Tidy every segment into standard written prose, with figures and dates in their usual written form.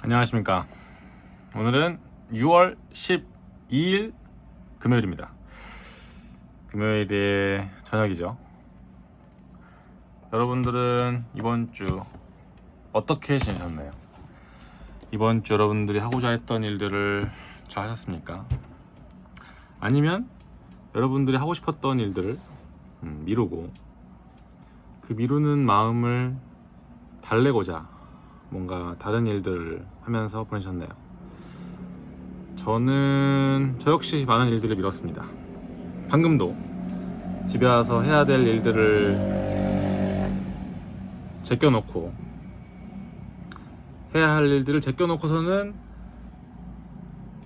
안녕하십니까. 오늘은 6월 12일 금요일입니다. 금요일의 저녁이죠. 여러분들은 이번 주 어떻게 지내셨나요? 이번 주 여러분들이 하고자 했던 일들을 잘 하셨습니까? 아니면 여러분들이 하고 싶었던 일들을 미루고 그 미루는 마음을 달래고자 뭔가 다른 일들을 하면서 보내셨나요? 저 역시 많은 일들을 미뤘습니다. 방금도 집에 와서 해야 될 일들을 제껴놓고 해야 할 일들을 제껴놓고서는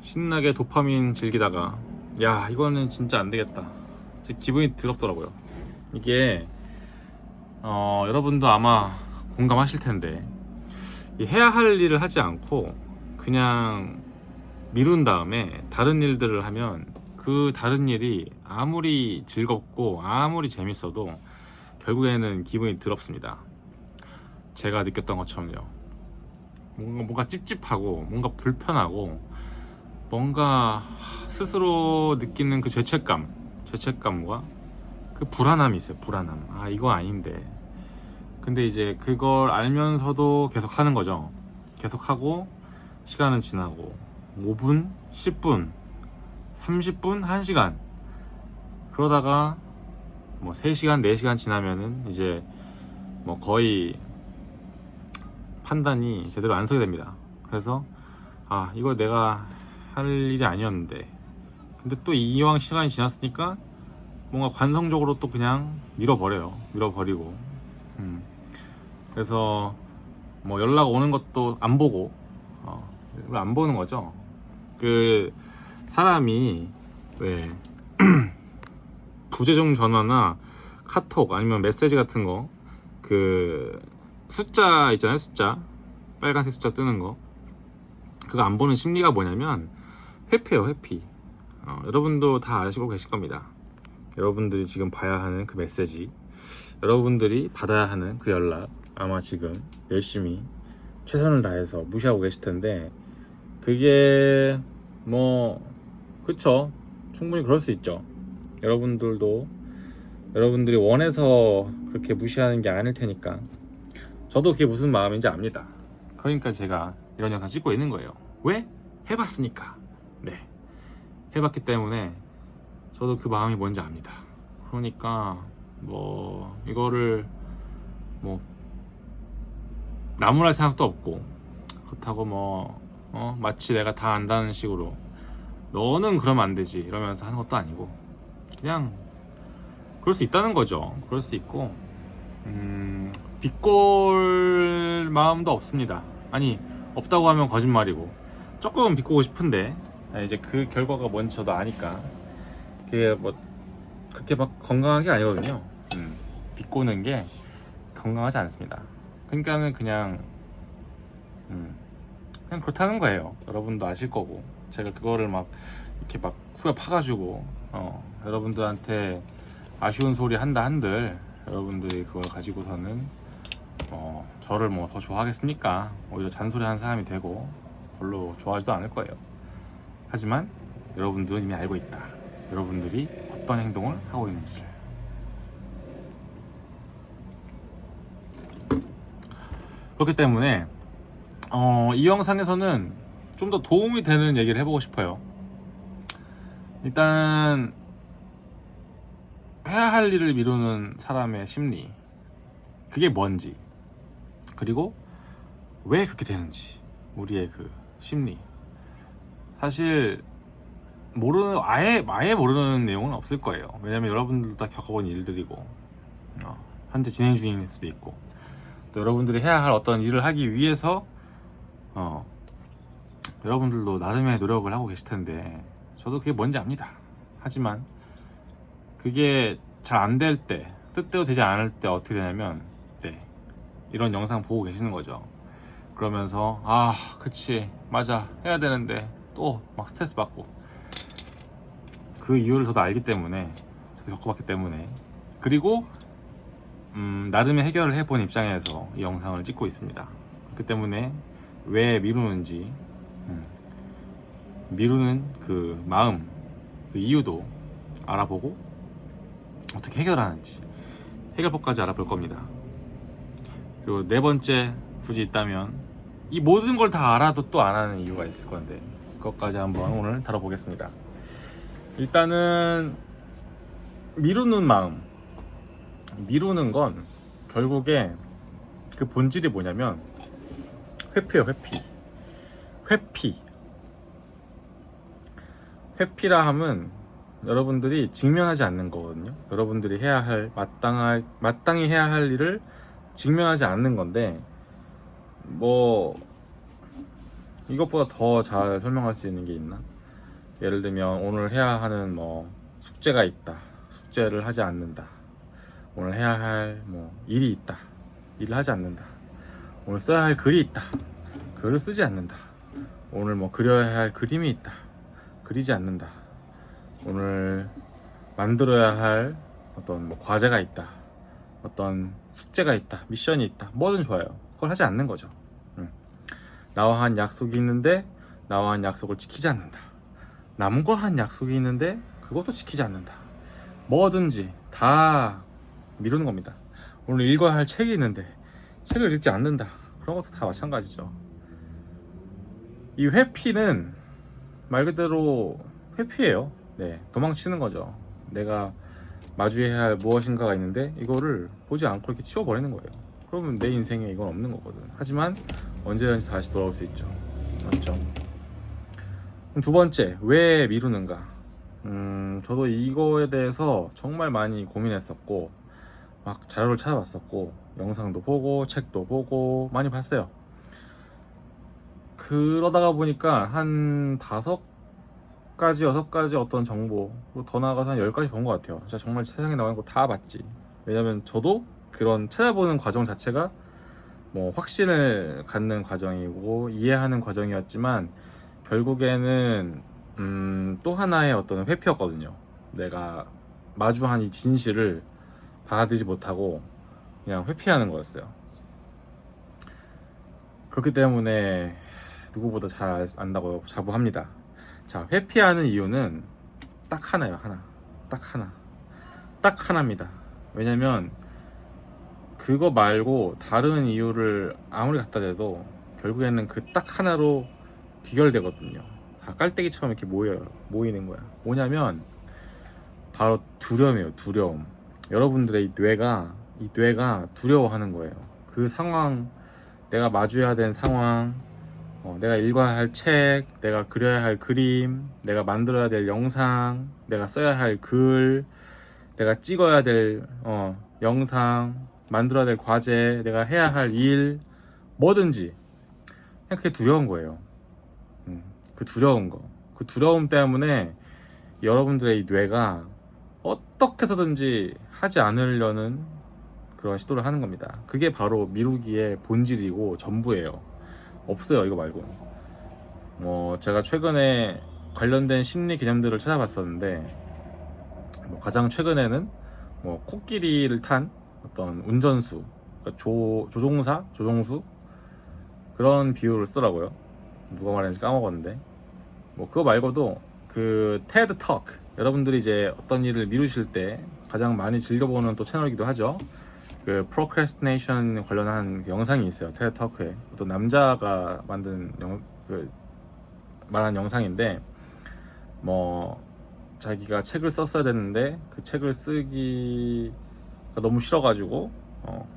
신나게 도파민 즐기다가 야 이거는 진짜 안 되겠다. 기분이 더럽더라고요. 이게 여러분도 아마 공감하실 텐데 이 해야 할 일을 하지 않고 그냥 미룬 다음에 다른 일들을 하면 그 다른 일이 아무리 즐겁고 아무리 재밌어도 결국에는 기분이 더럽습니다. 제가 느꼈던 것처럼요. 뭔가 찝찝하고 뭔가 불편하고 뭔가 스스로 느끼는 그 죄책감과 그 불안함이 있어요. 불안함. 아 이거 아닌데. 근데 이제 그걸 알면서도 계속 하는 거죠. 계속 하고 시간은 지나고 5분, 10분, 30분, 1시간 그러다가 뭐 3시간, 4시간 지나면은 이제 뭐 거의 판단이 제대로 안 서게 됩니다. 그래서 아 이거 내가 할 일이 아니었는데 근데 또 이왕 시간이 지났으니까 뭔가 관성적으로 또 그냥 밀어버리고 그래서 뭐 연락 오는 것도 안 보고 안 보는 거죠. 그 사람이 왜 부재중 전화나 카톡 아니면 메시지 같은 거 그 숫자 있잖아요. 숫자 빨간색 숫자 뜨는 거 그거 안 보는 심리가 뭐냐면 회피예요. 회피. 여러분도 다 아시고 계실 겁니다. 여러분들이 지금 봐야 하는 그 메시지, 여러분들이 받아야 하는 그 연락 아마 지금 열심히 최선을 다해서 무시하고 계실 텐데 그게 뭐 그쵸, 충분히 그럴 수 있죠. 여러분들이 원해서 그렇게 무시하는 게 아닐 테니까 저도 그게 무슨 마음인지 압니다. 그러니까 제가 이런 영상 찍고 있는 거예요. 왜? 해봤으니까. 네, 해봤기 때문에 저도 그 마음이 뭔지 압니다. 그러니까 뭐 이거를 뭐 나무랄 생각도 없고 그렇다고 뭐 마치 내가 다 안다는 식으로 너는 그러면 안 되지 이러면서 하는 것도 아니고 그냥 그럴 수 있다는 거죠. 그럴 수 있고 비꼴 마음도 없습니다. 아니 없다고 하면 거짓말이고 조금 비꼬고 싶은데 이제 그 결과가 뭔지 저도 아니까 그게 뭐 그렇게 막 건강한 게 아니거든요. 비꼬는 게 건강하지 않습니다. 그러니까는 그냥 그렇다는 거예요. 여러분도 아실 거고 제가 그거를 막 이렇게 막 후에 파가지고 여러분들한테 아쉬운 소리 한다 한들 여러분들이 그걸 가지고서는 저를 뭐 더 좋아하겠습니까? 오히려 잔소리하는 사람이 되고 별로 좋아하지도 않을 거예요. 하지만 여러분들은 이미 알고 있다. 여러분들이 어떤 행동을 하고 있는지를. 그렇기 때문에 이 영상에서는 좀 더 도움이 되는 얘기를 해보고 싶어요. 일단 해야 할 일을 미루는 사람의 심리, 그게 뭔지, 그리고 왜 그렇게 되는지, 우리의 그 심리. 사실 아예 모르는 내용은 없을 거예요. 왜냐면 여러분들도 다 겪어본 일들이고 현재 진행 중일 수도 있고 또 여러분들이 해야 할 어떤 일을 하기 위해서 여러분들도 나름의 노력을 하고 계실 텐데 저도 그게 뭔지 압니다. 하지만 그게 잘 안 될 때, 뜻대로 되지 않을 때 어떻게 되냐면 이런 영상 보고 계시는 거죠. 그러면서 그치 맞아 해야 되는데 또 막 스트레스 받고 그 이유를 저도 알기 때문에 저도 겪어봤기 때문에 그리고 나름의 해결을 해본 입장에서 이 영상을 찍고 있습니다. 그 때문에 왜 미루는지, 미루는 그 마음, 그 이유도 알아보고 어떻게 해결하는지 해결법까지 알아볼 겁니다. 그리고 네 번째, 굳이 있다면 이 모든 걸 다 알아도 또 안 하는 이유가 있을 건데 그것까지 한번 오늘 다뤄보겠습니다. 일단은 미루는 마음, 미루는 건 결국에 그 본질이 뭐냐면 회피예요. 회피라 함은 여러분들이 직면하지 않는 거거든요. 여러분들이 해야 할 마땅히 해야 할 일을 직면하지 않는 건데, 뭐 이것보다 더 잘 설명할 수 있는 게 있나? 예를 들면 오늘 해야 하는 뭐 숙제가 있다. 숙제를 하지 않는다. 오늘 해야 할 뭐 일이 있다. 일을 하지 않는다. 오늘 써야 할 글이 있다. 글을 쓰지 않는다. 오늘 뭐 그려야 할 그림이 있다. 그리지 않는다. 오늘 만들어야 할 어떤 뭐 과제가 있다. 어떤 숙제가 있다. 미션이 있다. 뭐든 좋아요. 그걸 하지 않는 거죠. 나와 한 약속이 있는데 나와 한 약속을 지키지 않는다. 남과 한 약속이 있는데 그것도 지키지 않는다. 뭐든지 다 미루는 겁니다. 오늘 읽어야 할 책이 있는데 책을 읽지 않는다. 그런 것도 다 마찬가지죠. 이 회피는 말 그대로 회피예요. 네, 도망치는 거죠. 내가 마주해야 할 무엇인가가 있는데 이거를 보지 않고 이렇게 치워버리는 거예요. 그러면 내 인생에 이건 없는 거거든. 하지만 언제든지 다시 돌아올 수 있죠. 맞죠? 그럼 두 번째, 왜 미루는가? 저도 이거에 대해서 정말 많이 고민했었고 막 자료를 찾아봤었고 영상도 보고 책도 보고 많이 봤어요. 그러다가 보니까 한 5가지, 6가지 어떤 정보, 그리고 더 나아가서 한 10가지 본 것 같아요. 진짜 정말 세상에 나오는 거 다 봤지. 왜냐면 저도 그런 찾아보는 과정 자체가 뭐 확신을 갖는 과정이고 이해하는 과정이었지만 결국에는 또 하나의 어떤 회피였거든요. 내가 마주한 이 진실을 받아들이지 못하고 그냥 회피하는 거였어요. 그렇기 때문에 누구보다 잘 안다고 자부합니다. 자, 회피하는 이유는 딱 하나예요. 딱 하나입니다. 왜냐면 그거 말고 다른 이유를 아무리 갖다 대도 결국에는 그 딱 하나로 귀결되거든요. 다 깔때기처럼 이렇게 모이는 거야. 뭐냐면 바로 두려움이에요. 두려움. 여러분들의 이 뇌가 두려워하는 거예요. 그 상황, 내가 마주해야 되는 상황, 내가 읽어야 할 책, 내가 그려야 할 그림, 내가 만들어야 될 영상, 내가 써야 할 글, 내가 찍어야 될 영상, 만들어야 될 과제, 내가 해야 할 일, 뭐든지 그냥 그게 두려운 거예요. 그 두려운 거, 그 두려움 때문에 여러분들의 이 뇌가 어떻게 해서든지 하지 않으려는 그런 시도를 하는 겁니다. 그게 바로 미루기의 본질이고 전부예요. 없어요, 이거 말고. 뭐 제가 최근에 관련된 심리 개념들을 찾아봤었는데 뭐 가장 최근에는 뭐 코끼리를 탄 어떤 운전수, 그러니까 조종수 그런 비유를 쓰더라고요. 누가 말했는지 까먹었는데 뭐 그거 말고도 그 테드 토크, 여러분들이 이제 어떤 일을 미루실 때 가장 많이 즐겨보는 또 채널이기도 하죠. 그 프로크래스티네이션 관련한 그 영상이 있어요. 테드 토크에 어떤 남자가 만든 말한 영상인데 뭐 자기가 책을 썼어야 됐는데 그 책을 쓰기가 너무 싫어가지고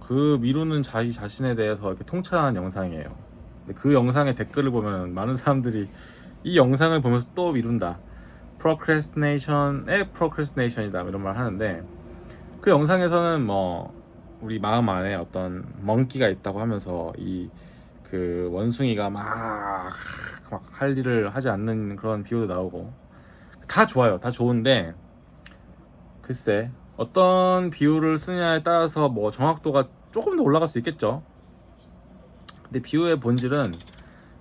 그 미루는 자기 자신에 대해서 이렇게 통찰하는 영상이에요. 근데 그 영상의 댓글을 보면 많은 사람들이 이 영상을 보면서 또 미룬다, procrastination의 procrastination이다 이런 말 하는데, 그 영상에서는 뭐 우리 마음 안에 어떤 멍기가 있다고 하면서 이 그 원숭이가 막 할 일을 하지 않는 그런 비유도 나오고 다 좋아요. 다 좋은데 글쎄 어떤 비유를 쓰냐에 따라서 뭐 정확도가 조금 더 올라갈 수 있겠죠. 근데 비유의 본질은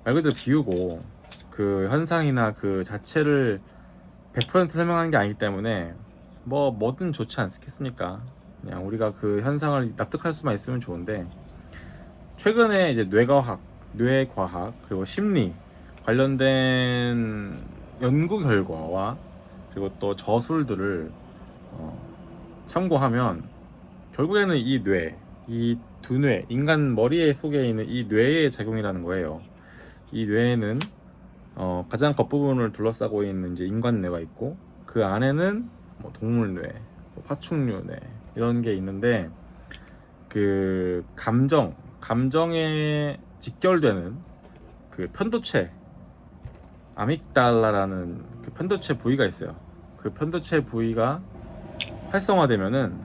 말 그대로 비유고 그 현상이나 그 자체를 100% 설명하는 게 아니기 때문에 뭐든 좋지 않겠습니까? 그냥 우리가 그 현상을 납득할 수만 있으면 좋은데, 최근에 이제 뇌과학, 뇌과학 그리고 심리 관련된 연구 결과와 그리고 또 저술들을 참고하면 결국에는 이 뇌, 이 두 뇌, 인간 머리에 속에 있는 이 뇌의 작용이라는 거예요. 이 뇌에는 가장 겉부분을 둘러싸고 있는 이제 인간 뇌가 있고 그 안에는 뭐 동물 뇌, 뭐 파충류 뇌 이런 게 있는데 그 감정에 직결되는 그 편도체 아믹달라라는 그 편도체 부위가 있어요. 그 편도체 부위가 활성화되면은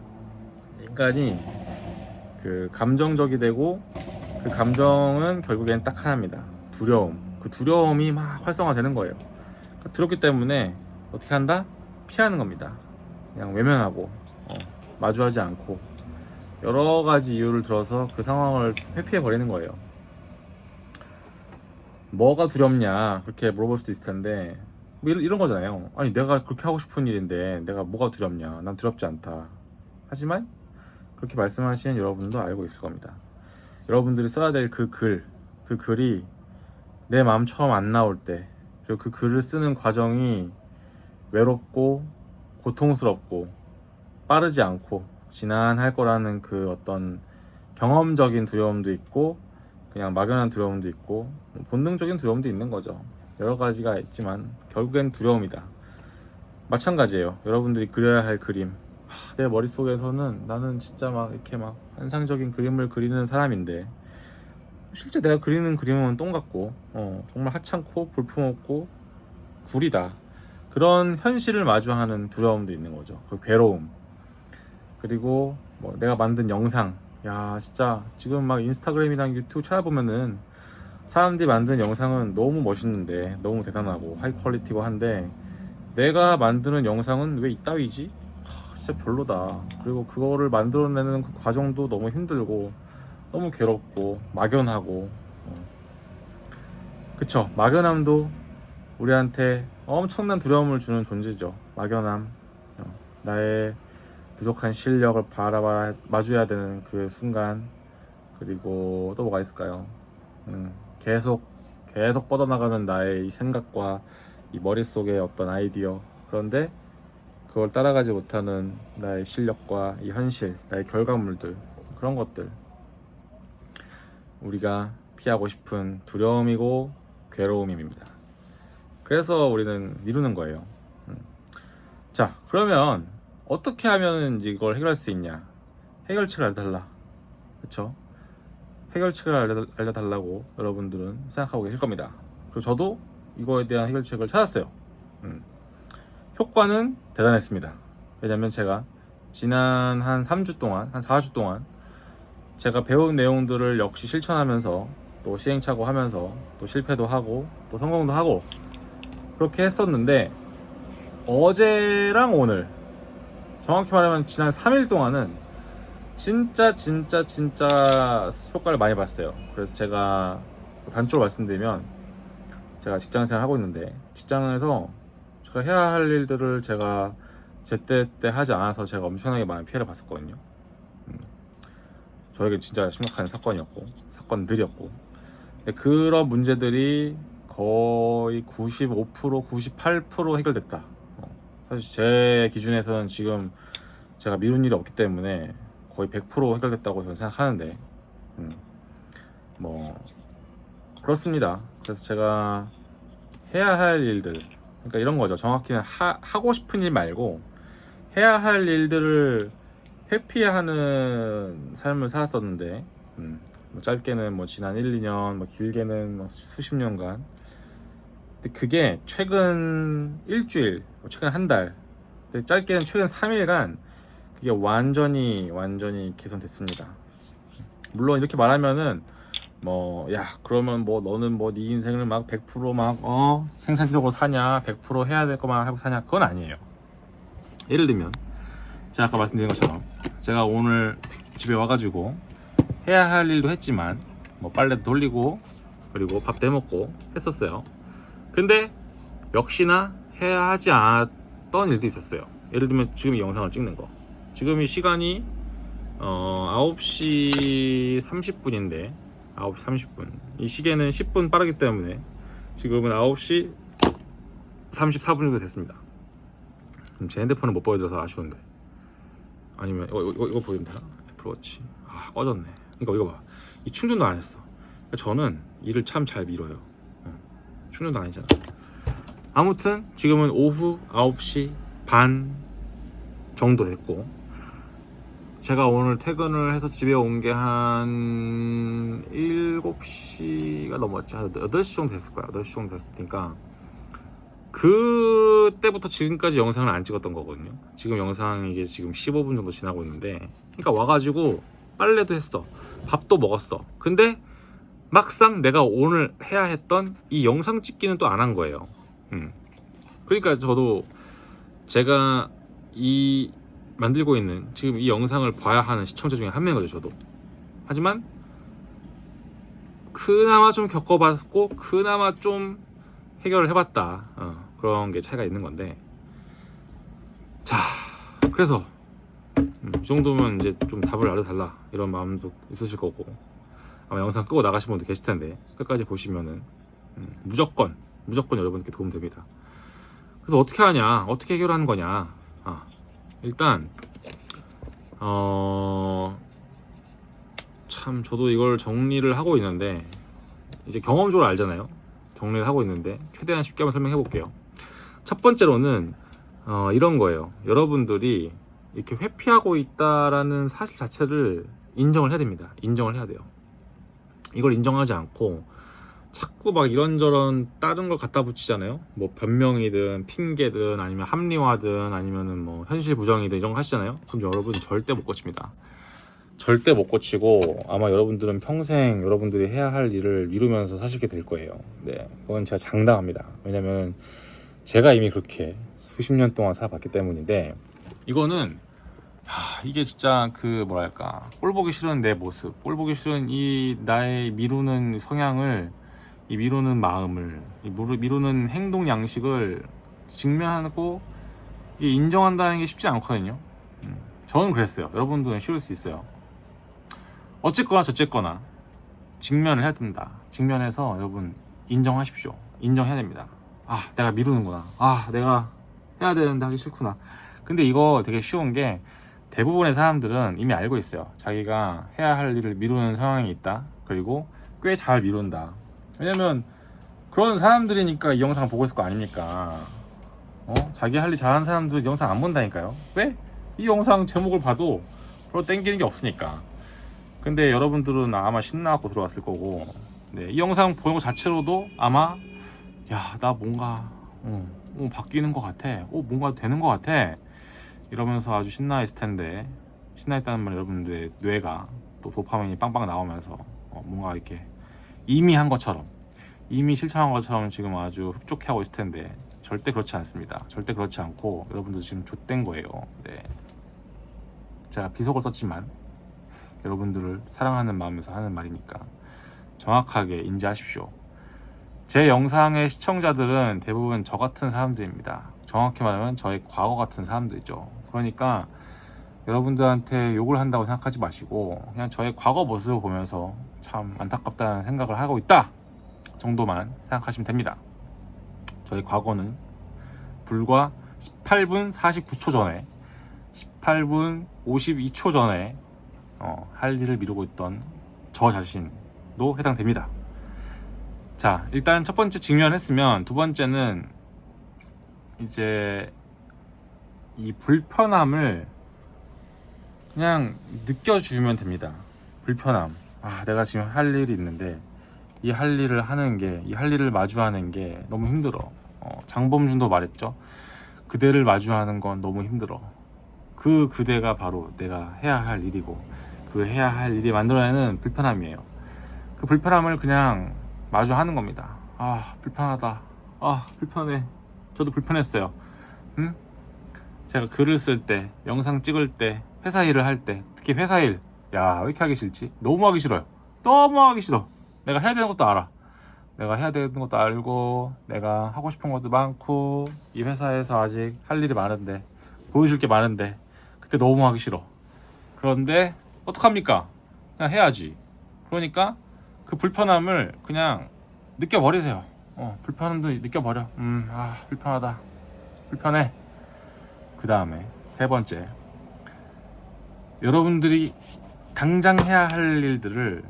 인간이 그 감정적이 되고 그 감정은 결국엔 딱 하나입니다. 두려움. 그 두려움이 막 활성화되는 거예요. 두렵기 때문에 어떻게 한다? 피하는 겁니다. 그냥 외면하고 마주하지 않고 여러 가지 이유를 들어서 그 상황을 회피해 버리는 거예요. 뭐가 두렵냐 그렇게 물어볼 수도 있을 텐데 뭐 이런 거잖아요. 아니 내가 그렇게 하고 싶은 일인데 내가 뭐가 두렵냐, 난 두렵지 않다. 하지만 그렇게 말씀하시는 여러분도 알고 있을 겁니다. 여러분들이 써야 될 그 글이 내 마음처럼 안 나올 때 그리고 그 글을 쓰는 과정이 외롭고 고통스럽고 빠르지 않고 지난할 거라는 그 어떤 경험적인 두려움도 있고 그냥 막연한 두려움도 있고 본능적인 두려움도 있는 거죠. 여러 가지가 있지만 결국엔 두려움이다. 마찬가지예요. 여러분들이 그려야 할 그림, 내 머릿속에서는 나는 진짜 막 이렇게 막 환상적인 그림을 그리는 사람인데 실제 내가 그리는 그림은 똥 같고 정말 하찮고 볼품없고 구리다. 그런 현실을 마주하는 두려움도 있는 거죠. 그 괴로움. 그리고 뭐 내가 만든 영상, 야 진짜 지금 막 인스타그램이랑 유튜브 찾아보면은 사람들이 만든 영상은 너무 멋있는데 너무 대단하고 하이 퀄리티고 한데 내가 만드는 영상은 왜 이따위지? 진짜 별로다. 그리고 그거를 만들어내는 그 과정도 너무 힘들고 너무 괴롭고 막연하고 그쵸. 막연함도 우리한테 엄청난 두려움을 주는 존재죠. 막연함. 나의 부족한 실력을 마주해야 되는 그 순간. 그리고 또 뭐가 있을까요? 계속 뻗어나가는 나의 이 생각과 이 머릿속의 어떤 아이디어. 그런데 그걸 따라가지 못하는 나의 실력과 이 현실, 나의 결과물들, 그런 것들. 우리가 피하고 싶은 두려움이고 괴로움입니다. 그래서 우리는 미루는 거예요. 자, 그러면 어떻게 하면 이걸 해결할 수 있냐? 해결책을 알려달라. 그쵸? 해결책을 알려달라고 여러분들은 생각하고 계실 겁니다. 그리고 저도 이거에 대한 해결책을 찾았어요. 효과는 대단했습니다. 왜냐면 제가 지난 한 3주 동안, 한 4주 동안 제가 배운 내용들을 역시 실천하면서 또 시행착오 하면서 또 실패도 하고 또 성공도 하고 그렇게 했었는데 어제랑 오늘 정확히 말하면 지난 3일 동안은 진짜 효과를 많이 봤어요. 그래서 제가 단적으로 말씀드리면 제가 직장생활 하고 있는데 직장에서 제가 해야 할 일들을 제가 제때 하지 않아서 제가 엄청나게 많은 피해를 봤었거든요. 저에게 진짜 심각한 사건들이었고 근데 그런 문제들이 거의 95%, 98% 해결됐다. 사실 제 기준에서는 지금 제가 미룬 일이 없기 때문에 거의 100% 해결됐다고 저는 생각하는데 뭐 그렇습니다. 그래서 제가 해야 할 일들, 그러니까 이런 거죠. 정확히는 하고 싶은 일 말고 해야 할 일들을 회피하는 삶을 살았었는데 뭐 짧게는 뭐 지난 1, 2년, 뭐 길게는 뭐 수십 년간. 근데 그게 최근 일주일, 뭐 최근 한 달, 근데 짧게는 최근 3일간 그게 완전히 개선됐습니다. 물론 이렇게 말하면은 뭐 야 그러면 뭐 너는 뭐 네 인생을 막 100%막 생산적으로 사냐, 100% 해야 될 것만 하고 사냐, 그건 아니에요. 예를 들면 제가 아까 말씀드린 것처럼 제가 오늘 집에 와가지고 해야 할 일도 했지만 뭐 빨래도 돌리고 그리고 밥도 해먹고 했었어요. 근데 역시나 해야 하지 않았던 일도 있었어요. 예를 들면 지금 이 영상을 찍는 거, 지금 이 시간이 9시 30분인데 9시 30분. 이 시계는 10분 빠르기 때문에 지금은 9시 34분 정도 됐습니다. 그럼 제 핸드폰을 못 보여줘서 아쉬운데. 아니면 이거 보이면 되나? 애플워치. 아, 꺼졌네. 그러니까 이거 봐. 이 충전도 안 했어. 그러니까 저는 일을 참 잘 미뤄요. 충전도 안 했잖아. 아무튼 지금은 오후 9시 반 정도 됐고, 제가 오늘 퇴근을 해서 집에 온 게 한 7시가 넘었지. 한 8시 정도 됐을 거야. 8시 정도 됐으니까 그때부터 지금까지 영상을 안 찍었던 거거든요. 지금 영상 이게 지금 15분 정도 지나고 있는데, 그러니까 와가지고 빨래도 했어, 밥도 먹었어. 근데 막상 내가 오늘 해야 했던 이 영상 찍기는 또 안 한 거예요. 그러니까 저도 제가 이 만들고 있는 지금 이 영상을 봐야 하는 시청자 중에 한 명인 거죠, 저도. 하지만 그나마 좀 겪어봤고 그나마 좀 해결을 해봤다, 그런 게 차이가 있는 건데. 자, 그래서 이 정도면 이제 좀 답을 알려달라 이런 마음도 있으실 거고, 아마 영상 끄고 나가신 분도 계실 텐데 끝까지 보시면은 무조건 여러분께 도움 됩니다. 그래서 어떻게 하냐, 어떻게 해결하는 거냐. 일단 참 저도 이걸 정리를 하고 있는데, 이제 경험적으로 알잖아요. 정리를 하고 있는데 최대한 쉽게 한번 설명해 볼게요. 첫 번째로는 이런 거예요. 여러분들이 이렇게 회피하고 있다라는 사실 자체를 인정을 해야 됩니다. 인정을 해야 돼요. 이걸 인정하지 않고 자꾸 막 이런저런 다른 걸 갖다 붙이잖아요. 뭐 변명이든 핑계든 아니면 합리화든 아니면은 뭐 현실 부정이든 이런 거 하시잖아요. 그럼 여러분 절대 못 고칩니다. 절대 못 고치고 아마 여러분들은 평생 여러분들이 해야 할 일을 미루면서 사시게 될 거예요. 네, 그건 제가 장담합니다. 왜냐면 제가 이미 그렇게 수십 년 동안 살아봤기 때문인데, 이거는 이게 진짜 그 뭐랄까, 꼴 보기 싫은 내 모습, 꼴 보기 싫은 이 나의 미루는 성향을, 이 미루는 마음을, 이 미루는 행동 양식을 직면하고 이게 인정한다는 게 쉽지 않거든요. 저는 그랬어요. 여러분들은 쉬울 수 있어요. 어쨌거나 저쨌거나 직면을 해야 된다. 직면해서 여러분 인정하십시오. 인정해야 됩니다. 내가 미루는구나. 내가 해야 되는데 하기 싫구나. 근데 이거 되게 쉬운 게, 대부분의 사람들은 이미 알고 있어요. 자기가 해야 할 일을 미루는 상황이 있다. 그리고 꽤 잘 미룬다. 왜냐면 그런 사람들이니까 이 영상 보고 있을 거 아닙니까? 자기 할 일 잘하는 사람들은 이 영상 안 본다니까요. 왜? 이 영상 제목을 봐도 별로 땡기는 게 없으니까. 근데 여러분들은 아마 신나갖고 들어왔을 거고, 네, 이 영상 보는 것 자체로도 아마 나 뭔가 바뀌는 것 같아, 뭔가 되는 것 같아 이러면서 아주 신나했을 텐데, 신나했다는 말 여러분들의 뇌가 또 도파민이 빵빵 나오면서 뭔가 이렇게 이미 한 것처럼, 이미 실천한 것처럼 지금 아주 흡족해하고 있을 텐데, 절대 그렇지 않습니다. 절대 그렇지 않고 여러분들 지금 좆된 거예요. 네, 제가 비속어 썼지만 여러분들을 사랑하는 마음에서 하는 말이니까 정확하게 인지하십시오. 제 영상의 시청자들은 대부분 저 같은 사람들입니다. 정확히 말하면 저의 과거 같은 사람들이죠. 그러니까 여러분들한테 욕을 한다고 생각하지 마시고 그냥 저의 과거 모습을 보면서 참 안타깝다는 생각을 하고 있다 정도만 생각하시면 됩니다. 저의 과거는 불과 18분 49초 전에, 18분 52초 전에 할 일을 미루고 있던 저 자신도 해당됩니다. 자, 일단 첫 번째 직면했으면, 두 번째는 이제 이 불편함을 그냥 느껴주면 됩니다. 불편함. 내가 지금 할 일이 있는데 이 할 일을 하는 게, 이 할 일을 마주하는 게 너무 힘들어. 장범준도 말했죠. 그대를 마주하는 건 너무 힘들어. 그 그대가 바로 내가 해야 할 일이고, 그 해야 할 일이 만들어내는 불편함이에요. 그 불편함을 그냥 마주하는 겁니다. 불편하다. 불편해. 저도 불편했어요. 제가 글을 쓸 때, 영상 찍을 때, 회사 일을 할 때, 특히 회사 일, 왜 이렇게 하기 싫지? 너무 하기 싫어요. 너무 하기 싫어. 내가 해야 되는 것도 알아. 내가 해야 되는 것도 알고, 내가 하고 싶은 것도 많고, 이 회사에서 아직 할 일이 많은데, 보여줄 게 많은데, 그때 너무 하기 싫어. 그런데 어떡합니까? 그냥 해야지. 그러니까 그 불편함을 그냥 느껴버리세요. 불편함도 느껴버려. 불편하다, 불편해. 그 다음에 세 번째, 여러분들이 당장 해야 할 일들을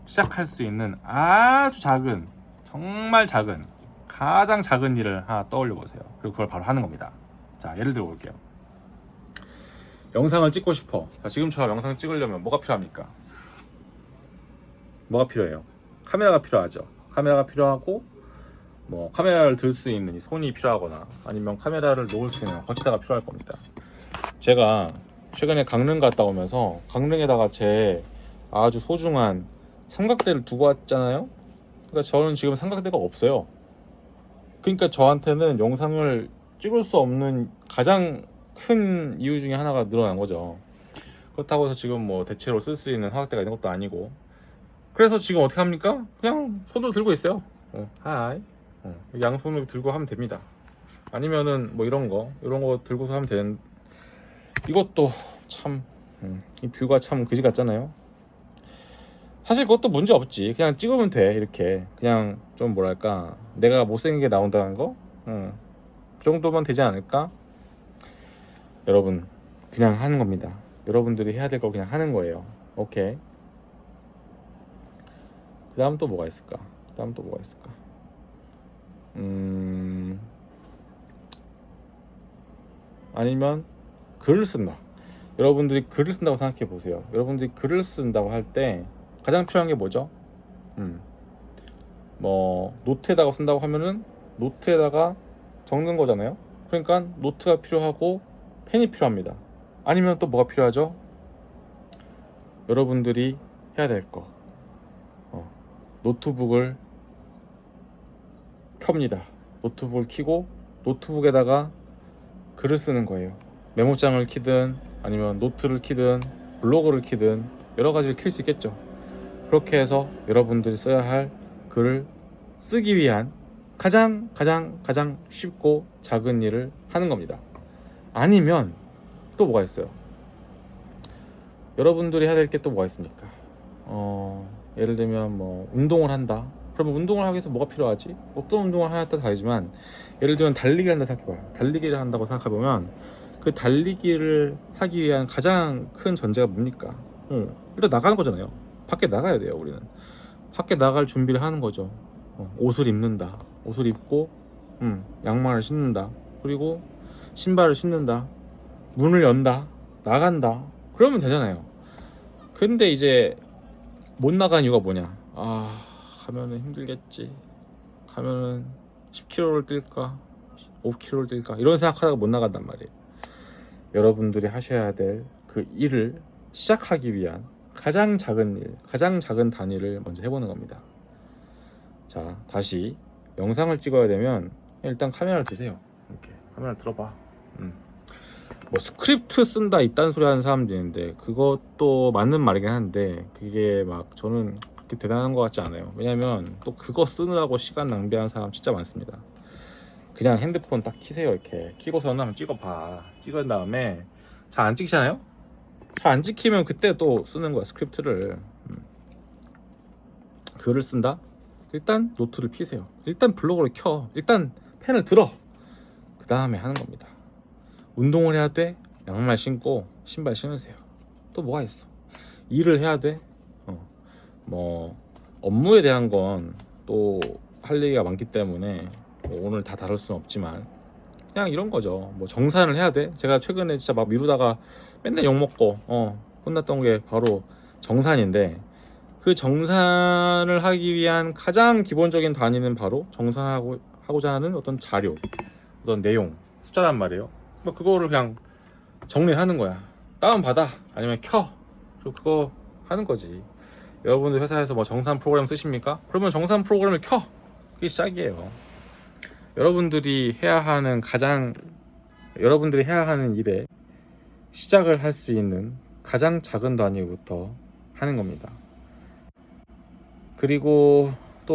시작할 수 있는 아주 작은, 정말 작은, 가장 작은 일을 하나 떠올려 보세요. 그리고 그걸 바로 하는 겁니다. 자, 예를 들어 볼게요. 영상을 찍고 싶어. 자, 지금처럼 영상 찍으려면 뭐가 필요합니까? 뭐가 필요해요? 카메라가 필요하죠. 카메라가 필요하고, 뭐 카메라를 들 수 있는 이 손이 필요하거나, 아니면 카메라를 놓을 수 있는 거치대가 필요할 겁니다. 제가 최근에 강릉 갔다 오면서 강릉에다가 제 아주 소중한 삼각대를 두고 왔잖아요. 그러니까 저는 지금 삼각대가 없어요. 그러니까 저한테는 영상을 찍을 수 없는 가장 큰 이유 중에 하나가 늘어난 거죠. 그렇다고 해서 지금 뭐 대체로 쓸 수 있는 삼각대가 있는 것도 아니고, 그래서 지금 어떻게 합니까? 그냥 손으로 들고 있어요. 하이. 양손으로 들고 하면 됩니다. 아니면은 뭐 이런 거 들고서 하면 되는. 이것도 참, 이 뷰가 참 그지 같잖아요. 사실 그것도 문제 없지. 그냥 찍으면 돼. 이렇게 그냥 좀 뭐랄까, 내가 못생기게 나온다는 거, 그 정도만 되지 않을까? 여러분, 그냥 하는 겁니다. 여러분들이 해야 될 거 그냥 하는 거예요. 오케이. 그 다음 또 뭐가 있을까? 아니면 글을 쓴다. 여러분들이 글을 쓴다고 생각해 보세요. 여러분들이 글을 쓴다고 할 때 가장 필요한 게 뭐죠? 뭐 노트에다가 쓴다고 하면은 노트에다가 적는 거잖아요. 그러니까 노트가 필요하고 펜이 필요합니다. 아니면 또 뭐가 필요하죠? 여러분들이 해야 될 거, 노트북을 켭니다. 노트북을 켜고 노트북에다가 글을 쓰는 거예요. 메모장을 키든 아니면 노트를 키든 블로그를 키든 여러 가지를 킬 수 있겠죠. 그렇게 해서 여러분들이 써야 할 글을 쓰기 위한 가장 쉽고 작은 일을 하는 겁니다. 아니면 또 뭐가 있어요? 여러분들이 해야 될 게 또 뭐가 있습니까? 예를 들면 뭐 운동을 한다. 그러면 운동을 하기 위해서 뭐가 필요하지? 어떤 운동을 하냐에 따라 다르지만, 예를 들면 달리기를 한다 생각해봐요. 달리기를 한다고 생각해보면 그 달리기를 하기 위한 가장 큰 전제가 뭡니까? 일단 나가는 거잖아요. 밖에 나가야 돼요. 우리는 밖에 나갈 준비를 하는 거죠. 옷을 입는다. 옷을 입고 양말을 신는다. 그리고 신발을 신는다. 문을 연다. 나간다. 그러면 되잖아요. 근데 이제 못 나간 이유가 뭐냐? 가면은 힘들겠지. 가면은 10km를 뛸까? 5km를 뛸까? 이런 생각하다가 못 나간단 말이에요. 여러분들이 하셔야 될 그 일을 시작하기 위한 가장 작은 일, 가장 작은 단위를 먼저 해보는 겁니다. 자, 다시 영상을 찍어야 되면 일단 카메라를 드세요. 이렇게 카메라를 들어봐. 뭐 스크립트 쓴다 이딴 소리 하는 사람도 있는데 그것도 맞는 말이긴 한데, 그게 막 저는 그렇게 대단한 것 같지 않아요. 왜냐면 또 그거 쓰느라고 시간 낭비하는 사람 진짜 많습니다. 그냥 핸드폰 딱 키세요. 이렇게 키고서는 한번 찍어봐. 찍은 다음에 잘 안 찍히잖아요. 잘 안 찍히면 그때 또 쓰는 거야, 스크립트를. 글을 쓴다? 일단 노트를 피세요. 일단 블로그를 켜. 일단 펜을 들어. 그 다음에 하는 겁니다. 운동을 해야 돼? 양말 신고 신발 신으세요. 또 뭐가 있어? 일을 해야 돼? 뭐 업무에 대한 건 또 할 얘기가 많기 때문에 뭐 오늘 다 다룰 수는 없지만, 그냥 이런 거죠. 뭐 정산을 해야 돼? 제가 최근에 진짜 막 미루다가 맨날 욕먹고 혼났던 게 바로 정산인데, 그 정산을 하기 위한 가장 기본적인 단위는 바로 정산하고자 하는 어떤 자료, 어떤 내용, 숫자란 말이에요. 뭐 그거를 그냥 정리하는 거야. 다운받아 아니면 켜. 그리고 그거 하는 거지. 여러분들 회사에서 뭐 정산 프로그램 쓰십니까? 그러면 정산 프로그램을 켜. 그게 시작이에요. 여러분들이 해야 하는 일에 시작을 할 수 있는 가장 작은 단위부터 하는 겁니다. 그리고 또